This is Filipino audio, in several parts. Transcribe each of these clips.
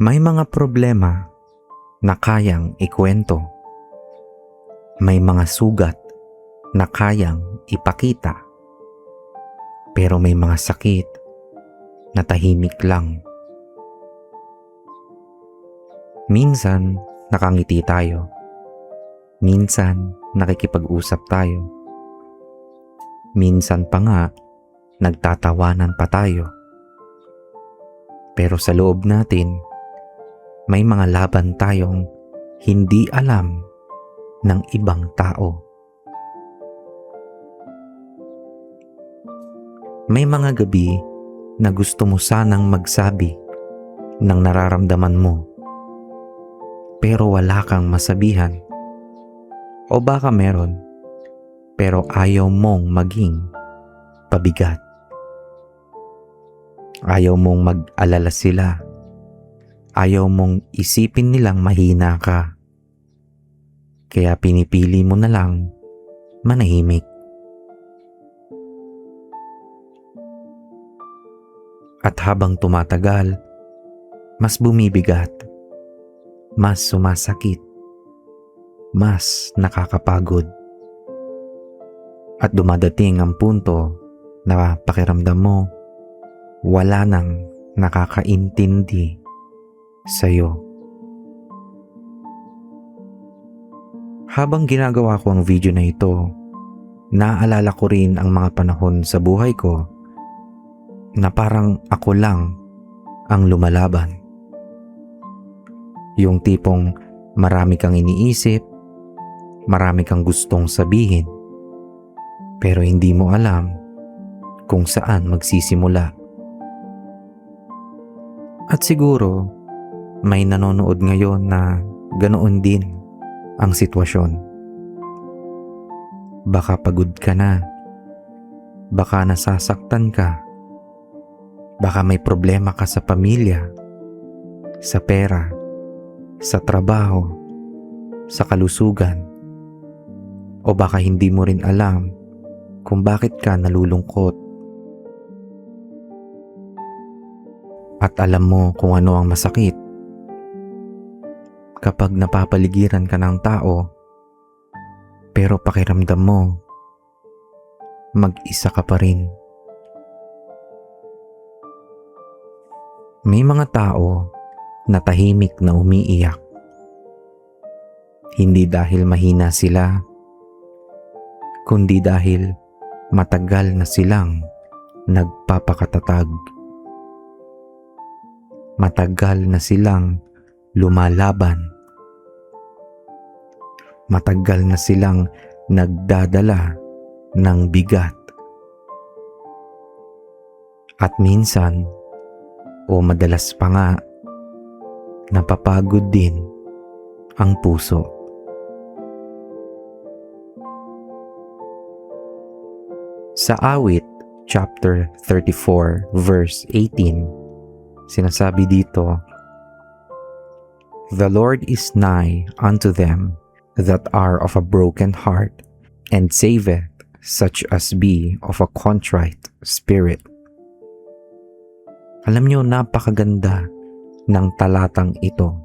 May mga problema na kayang ikwento. May mga sugat na kayang ipakita. Pero may mga sakit na tahimik lang. Minsan nakangiti tayo. Minsan nakikipag-usap tayo. Minsan pa nga nagtatawanan pa tayo. Pero sa loob natin, may mga laban tayong hindi alam ng ibang tao. May mga gabi na gusto mo sanang magsabi ng nararamdaman mo, pero wala kang masabihan. O baka meron, pero ayaw mong maging pabigat. Ayaw mong mag-alala sila. Ayaw mong isipin nilang mahina ka. Kaya pinipili mo na lang manahimik. At habang tumatagal, mas bumibigat, mas sumasakit, mas nakakapagod. At dumadating ang punto na pakiramdam mo wala nang nakakaintindi sa'yo. Habang ginagawa ko ang video na ito, naalala ko rin ang mga panahon sa buhay ko na parang ako lang ang lumalaban. Yung tipong marami kang iniisip, marami kang gustong sabihin, pero hindi mo alam kung saan magsisimula. At siguro, may nanonood ngayon na ganoon din ang sitwasyon. Baka pagod ka na. Baka nasasaktan ka. Baka may problema ka sa pamilya, sa pera, sa trabaho, sa kalusugan. O baka hindi mo rin alam kung bakit ka nalulungkot. At alam mo kung ano ang masakit. Kapag napapaligiran ka ng tao, pero pakiramdam mo, mag-isa ka pa rin. May mga tao na tahimik na umiiyak. Hindi dahil mahina sila, kundi dahil matagal na silang nagpapakatatag. Matagal na silang lumalaban. Matagal na silang nagdadala ng bigat. At minsan, o madalas pa nga, napapagod din ang puso. Sa Awit, chapter 34, verse 18, sinasabi dito, "The Lord is nigh unto them that are of a broken heart, and saveth such as be of a contrite spirit." Alam niyo, napakaganda ng talatang ito.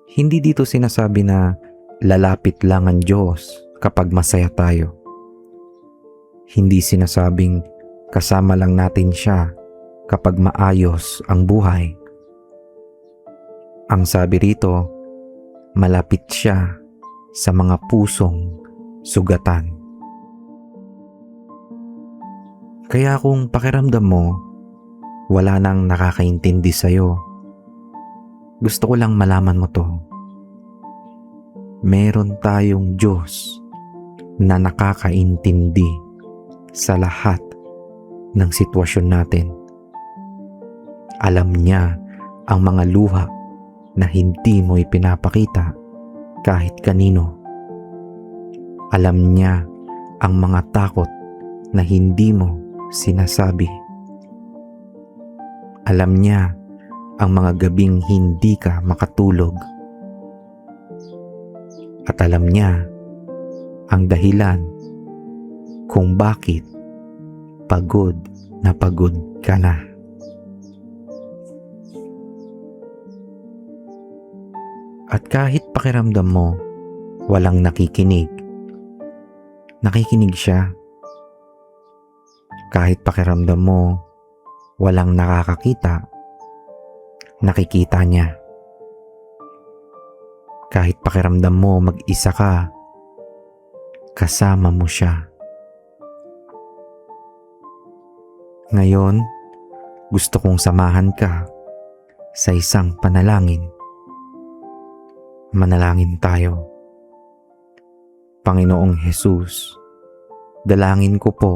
Hindi dito sinasabi na lalapit lang ang Diyos kapag masaya tayo. Hindi sinasabing kasama lang natin siya kapag maayos ang buhay. Ang sabi rito, malapit siya sa mga pusong sugatan. Kaya kung pakiramdam mo, wala nang nakakaintindi sa'yo, gusto ko lang malaman mo to. Meron tayong Diyos na nakakaintindi sa lahat ng sitwasyon natin. Alam niya ang mga luha na hindi mo ipinapakita kahit kanino. Alam niya ang mga takot na hindi mo sinasabi. Alam niya ang mga gabing hindi ka makatulog. At alam niya ang dahilan kung bakit pagod na pagod ka na. At kahit pakiramdam mo walang nakikinig, nakikinig siya. Kahit pakiramdam mo walang nakakakita, nakikita niya. Kahit pakiramdam mo mag-isa ka, kasama mo siya. Ngayon, gusto kong samahan ka sa isang panalangin. Manalangin tayo. Panginoong Hesus, dalangin ko po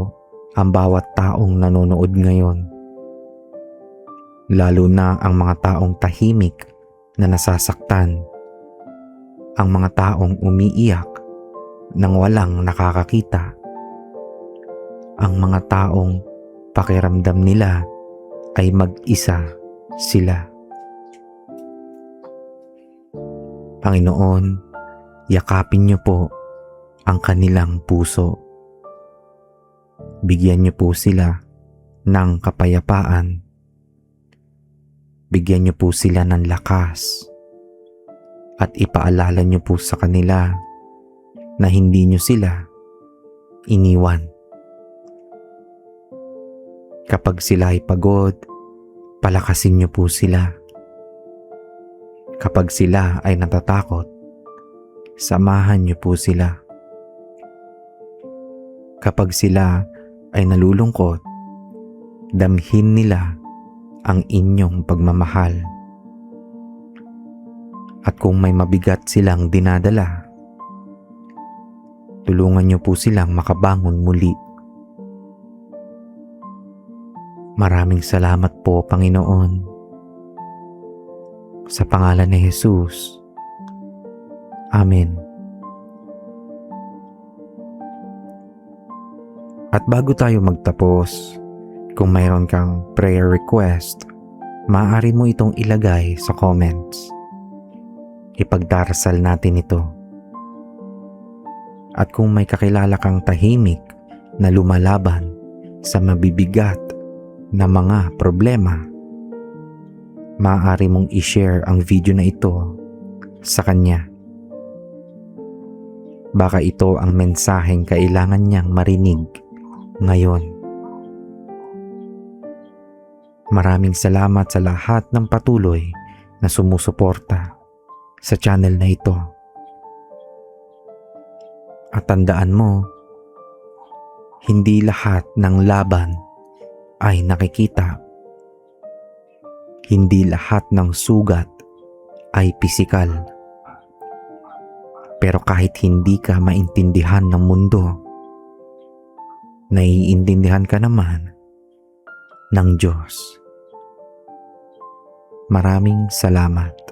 ang bawat taong nanonood ngayon. Lalo na ang mga taong tahimik na nasasaktan. Ang mga taong umiiyak nang walang nakakakita. Ang mga taong pakiramdam nila ay mag-isa sila. Panginoon, yakapin niyo po ang kanilang puso. Bigyan niyo po sila ng kapayapaan. Bigyan niyo po sila ng lakas. At ipaalala niyo po sa kanila na hindi niyo sila iniwan. Kapag sila ay pagod, palakasin niyo po sila. Kapag sila ay natatakot, samahan niyo po sila. Kapag sila ay nalulungkot, damhin nila ang inyong pagmamahal. At kung may mabigat silang dinadala, tulungan niyo po silang makabangon muli. Maraming salamat po, Panginoon. Sa pangalan ni Jesus. Amen. At bago tayo magtapos, kung mayroon kang prayer request, maaari mo itong ilagay sa comments. Ipagdarasal natin ito. At kung may kakilala kang tahimik na lumalaban sa mabibigat na mga problema, maaari mong i-share ang video na ito sa kanya. Baka ito ang mensaheng kailangan niyang marinig ngayon. Maraming salamat sa lahat ng patuloy na sumusuporta sa channel na ito. At tandaan mo, hindi lahat ng laban ay nakikita. Hindi lahat ng sugat ay pisikal. Pero kahit hindi ka maintindihan ng mundo, naiintindihan ka naman ng Diyos. Maraming salamat.